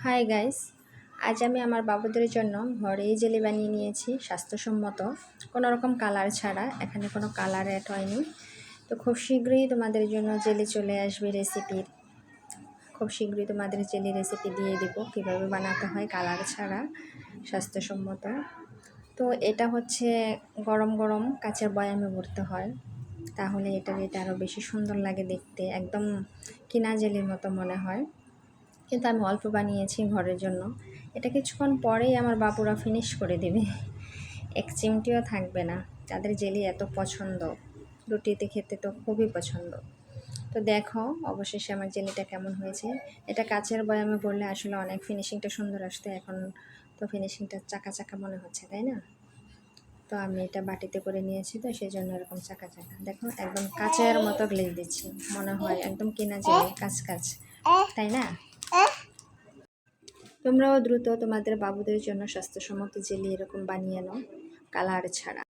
Hi guys, আজ আমি আমার বাবুদের জন্য ঘরেই জেলি বানিয়ে নিয়েছি স্বাস্থ্যসম্মত, কোনো রকম কালার ছাড়া। এখানে কোনো কালার অ্যাড হয়নি। তো খুব শীঘ্রই তোমাদের জন্য জেলি চলে আসবে রেসিপির। খুব শীঘ্রই তোমাদের জেলি রেসিপি দিয়ে দেবো কীভাবে বানাতে হয় কালার ছাড়া স্বাস্থ্যসম্মত। তো এটা হচ্ছে গরম গরম কাঁচের বয়ামে ভরতে হয়, তাহলে এটা আরও বেশি সুন্দর লাগে দেখতে, একদম কিনা জেলির মতো মনে হয়। কিন্তু আমি অল্প বানিয়েছি ঘরের জন্য। এটা কিছুক্ষণ পরেই আমার বাবুরা ফিনিশ করে দেবে, এক চিমটিও থাকবে না। তাদের জেলি এত পছন্দ, রুটিতে খেতে তো খুবই পছন্দ। তো দেখো অবশেষে আমার জেলিটা কেমন হয়েছে। এটা কাচের বয়ামে বললে আসলে অনেক ফিনিশিংটা সুন্দর আসতো, এখন তো ফিনিশিংটা চাকা চাকা মনে হচ্ছে, তাই না? তো আমি এটা বাটিতে করে নিয়েছি, তো সেই জন্য এরকম চাকা চাকা। দেখো একদম কাচের মতো গ্লেজ দিচ্ছি, মনে হয় একদম কিনা জেলি, কাচ কাচ, তাই না? তোমরাও দ্রুত তোমাদের বাবুদের জন্য স্বাস্থ্যসম্মত জেলি এরকম বানিয়ে নাও কালার ছাড়া।